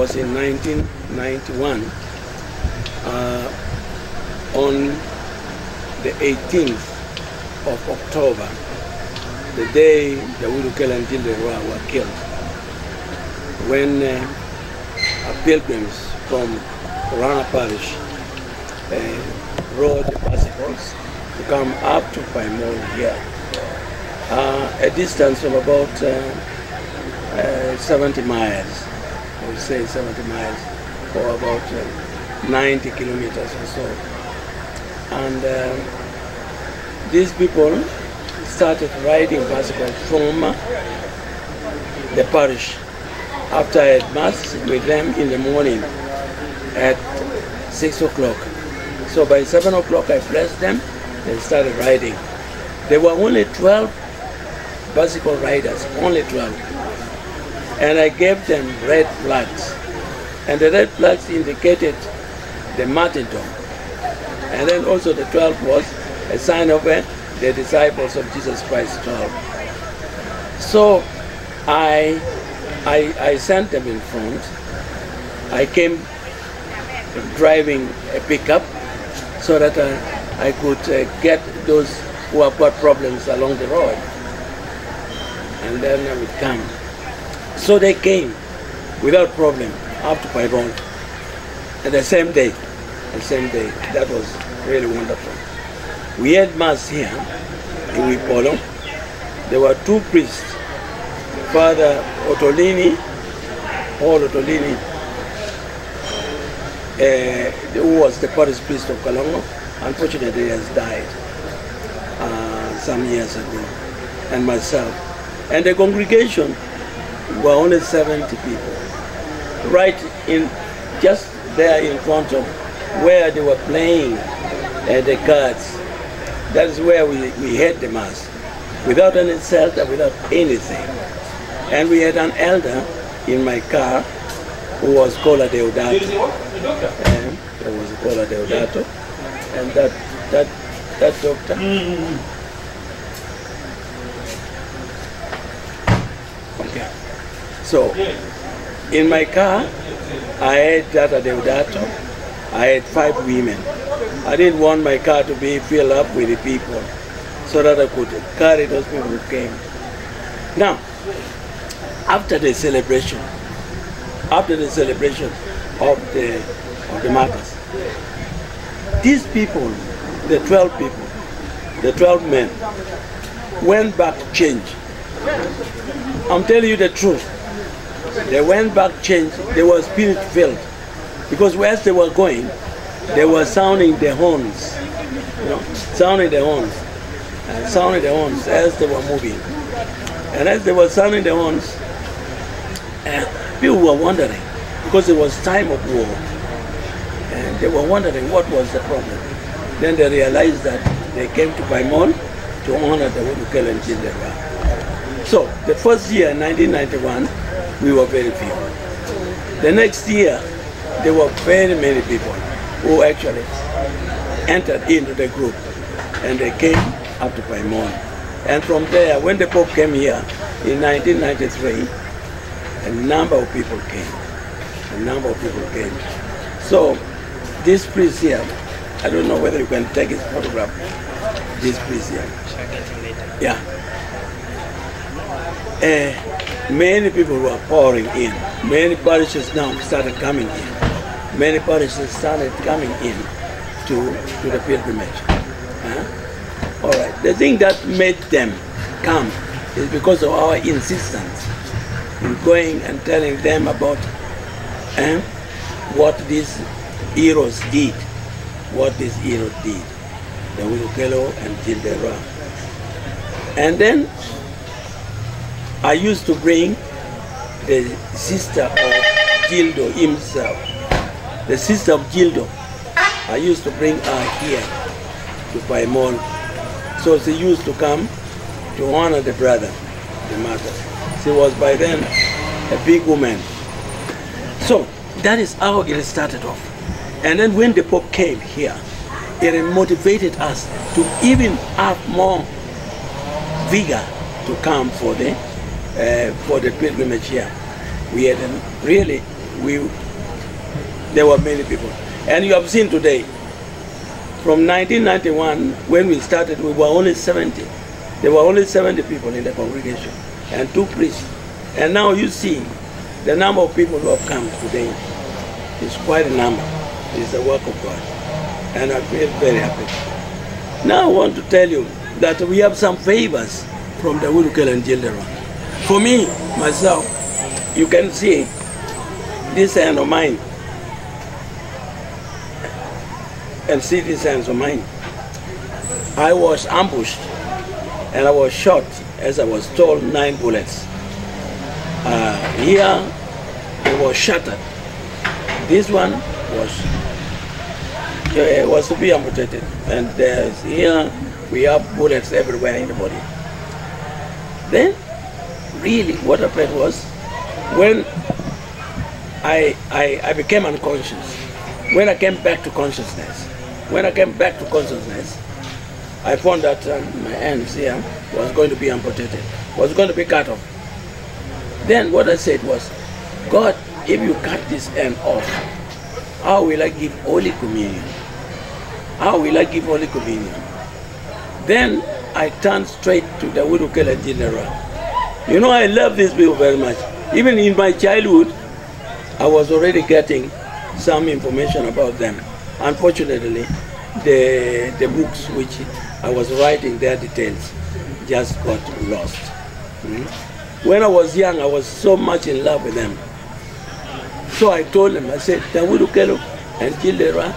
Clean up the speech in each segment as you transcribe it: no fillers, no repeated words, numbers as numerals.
was in 1991 on the 18th of October, the day the Wilukel and Gilderoy were killed, when pilgrims from Rana Parish rode bicycles to come up to Paimon here, a distance of about 70 miles, I would say 70 miles, or about 90 kilometers or so. And these people started riding bicycles from the parish after I had mass with them in the morning at 6 o'clock. So by 7 o'clock I blessed them and started riding. There were only 12 bicycle riders, only 12. And I gave them red flags. And the red flags indicated the martyrdom. And then also the 12 was a sign of the disciples of Jesus Christ 12. So I sent them in front. I came driving a pickup so that I could get those who have got problems along the road. And then I would come. So they came without problem up to Paibon. And the same day, that was really wonderful. We had mass here in Wipolo. There were two priests, Father Otolini, Paul Otolini, who was the parish priest of Kalongo. Unfortunately, he has died some years ago, and myself. And the congregation were only 70 people, right in just there in front of where they were playing the cards. That is where we had the mass, without any shelter, without anything. And we had an elder in my car who was called Deodato. And there was called Deodato, and that doctor. Okay. So in my car, I had Data Deodato. I had 5 women. I didn't want my car to be filled up with the people, so that I could carry those people who came. Now, after the celebration of the martyrs, these people, the 12 people, the 12 men, went back to change. I'm telling you the truth. They went back changed. They were spirit filled, because whereas they were going, they were sounding the horns, sounding the horns as they were moving. And as they were sounding the horns, people were wondering, because it was time of war, and they were wondering what was the problem. Then they realized that they came to Paimon to honor the Wudukelo and Jilderwa. So the first year, 1991, we were very few. The next year, there were very many people who actually entered into the group, and they came up to Paimon. And from there, when the Pope came here in 1993, a number of people came. So this priest here, I don't know whether you can take his photograph. This priest here. Yeah. Many people were pouring in. Many parishes now started coming in. Many parishes started coming in to the pilgrimage. All right. The thing that made them come is because of our insistence in going and telling them about what these heroes did. The Wudukelo and Jilderwa. And then I used to bring the sister of Gildo himself. The sister of Gildo, I used to bring her here to Paimon. So she used to come to honor the brother, the mother. She was by then a big woman. So that is how it started off. And then when the Pope came here, it motivated us to even have more vigor to come for the pilgrimage here. We had there were many people. And you have seen today, from 1991, when we started, we were only 70. There were only 70 people in the congregation, and 2 priests. And now you see the number of people who have come today is quite a number. It's the work of God. And I feel very happy. Now I want to tell you that we have some favors from the Wudukelo and Jilderwa. For me, myself, you can see this hand of mine, and see these hands of mine. I was ambushed and I was shot, as I was told, 9 bullets. Here it was shattered. This one was to be amputated, and here we have bullets everywhere in the body. Then really what happened was, when I became unconscious, when I came back to consciousness, I found that my hands here was going to be amputated, was going to be cut off. Then what I said was, God, if you cut this hand off, how will I give Holy Communion? How will I give Holy Communion? Then I turned straight to the Wudukelo and Jilderwa. You know, I love these people very much. Even in my childhood, I was already getting some information about them. Unfortunately, the books which I was writing, their details, just got lost. When I was young, I was so much in love with them. So I told them, I said, the Wudukelo and kill the rat,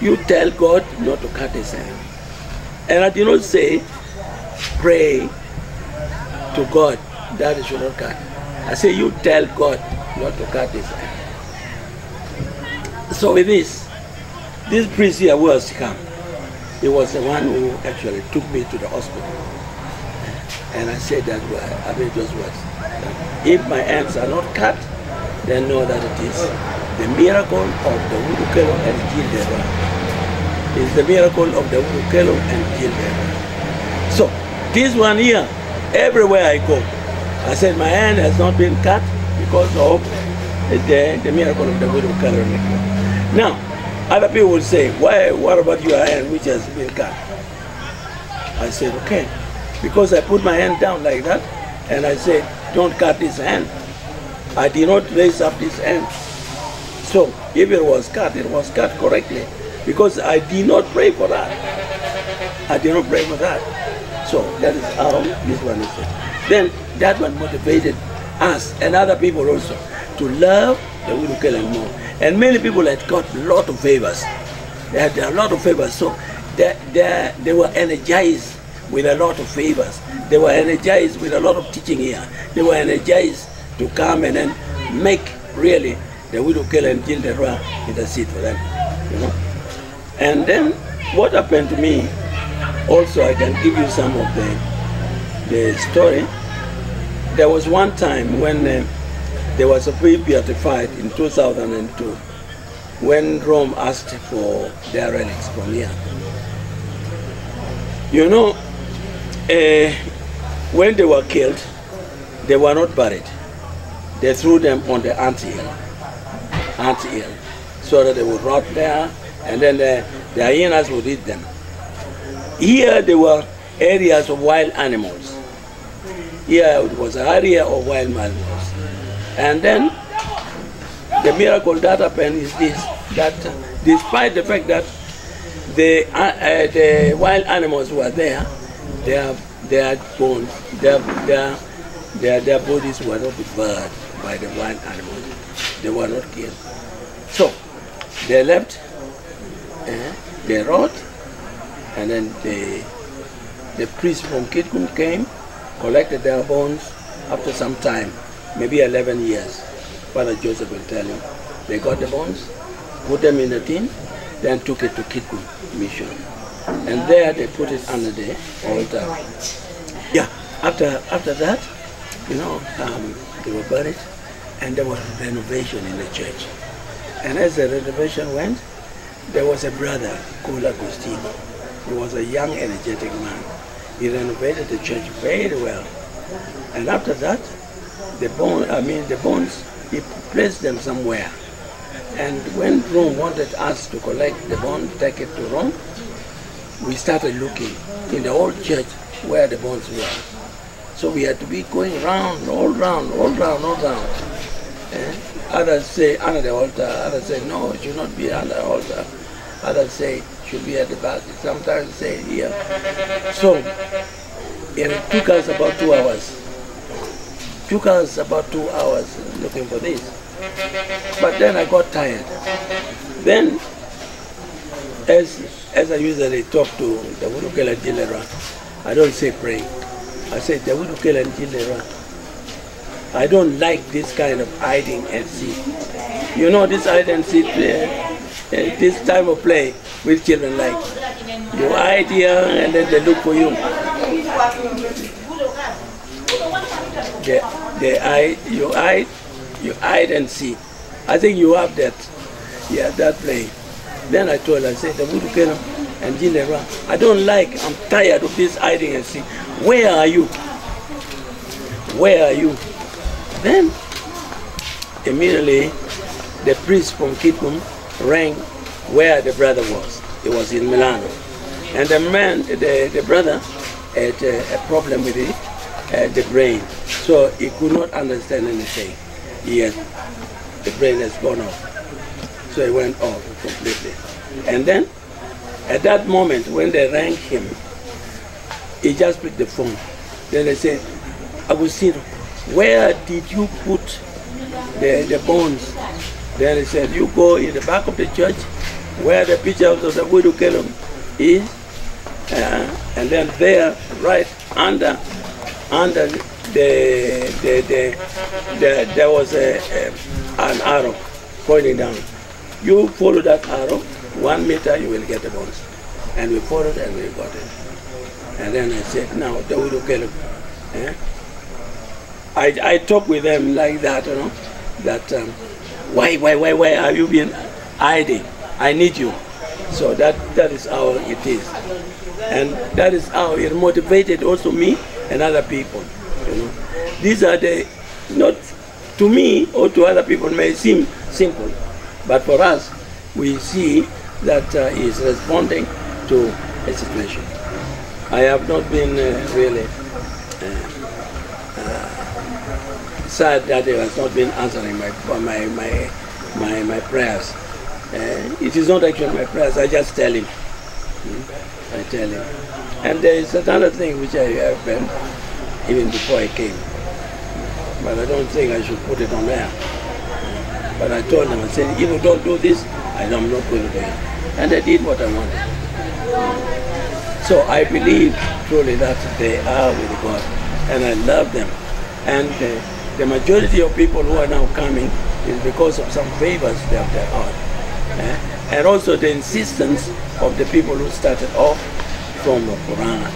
you tell God not to cut his hand. And I did not say, pray to God that he should not cut. I say, you tell God not to cut his hand. So with this priest here was come. He was the one who actually took me to the hospital. And I said that, those words. If my hands are not cut, then know that it is the miracle of the Wudukelo and Gildera. It's the miracle of the Wudukelo and Gildera. So, this one here, everywhere I go, I said my hand has not been cut because of the miracle of the Wudukelo. Now, other people will say, what about your hand which has been cut? I said, okay. Because I put my hand down like that, and I said, don't cut this hand. I did not raise up this hand. So, if it was cut correctly. Because I did not pray for that. I did not pray for that. So, that is how this one is. Then, that one motivated us and other people also to love the Wudukelo more. And many people had got a lot of favors. They had a lot of favors. So, they were energized with a lot of favors. They were energized with a lot of teaching here. They were energized to come and then make really the Wudukelo and Gildera intercede for them. You know? And then what happened to me, also I can give you some of the story. There was one time when there was a pre-beatified in 2002 when Rome asked for their relics from here. You know, when they were killed, they were not buried. They threw them on the anthill, so that they would rot there, and then the hyenas would eat them. Here there were areas of wild animals. Here it was an area of wild animals. And then the miracle that happened is this, that despite the fact that the wild animals were there, their bones, their bodies were not devoured by the wild animals. They were not killed. So they left, they rot, and then the priest from Kitgum came, collected their bones. After some time, maybe 11 years, Father Joseph will tell you, they got the bones, put them in a tin, then took it to Kitgum Mission. And there they put it under the altar. Yeah, after that, you know, they were buried, and there was renovation in the church. And as the renovation went, there was a brother called Agostino. He was a young, energetic man. He renovated the church very well. And after that, the bones, he placed them somewhere. And when Rome wanted us to collect the bones, take it to Rome, we started looking in the old church where the bones were. So we had to be going round, all round. Others say under the altar, others say no, it should not be under the altar. Others say it should be at the back, sometimes say here. So it took us about 2 hours. Looking for this. But then I got tired. Then, as I usually talk to the Wudukelo and Gildera, I don't say pray. I say the Wudukelo and Gildera. I don't like this kind of hiding and seek. You know, this hide and seek, this time of play with children like. You hide here and then they look for you. You hide and seek. I think you have that. Yeah, that play. Then I told her, I said, the Wudukelo and Gildera, I don't like, I'm tired of this hiding and seek. Where are you? Where are you? Then, immediately, the priest from Kitgum rang where the brother was. He was in Milano. And the brother had a problem with the brain. So he could not understand anything. The brain has gone off. So he went off completely. And then, at that moment, when they rang him, he just picked the phone. Then they said, Agostino, where did you put the bones Then he said, you go in the back of the church where the picture of the widow Caleb is, and then there, right under there was an arrow pointing down. You follow that arrow, 1 meter, you will get the bones. And we followed and we got it. And then I said, now, the widow Caleb. I talk with them like that, you know, that why are you being hiding? I need you. So that is how it is. And that is how it motivated also me and other people, you know. These are not to me or to other people may seem simple, but for us, we see that he is responding to a situation. I have not been really sad that he has not been answering my prayers. It is not actually my prayers, I just tell him. I tell him. And there is another thing which I have been, even before I came. But I don't think I should put it on there. But I told them, I said, if you don't do this, I'm not going to do it. And they did what I wanted. So I believe truly that they are with God, and I love them. And the majority of people who are now coming is because of some favors they have had. And also the insistence of the people who started off from Purana.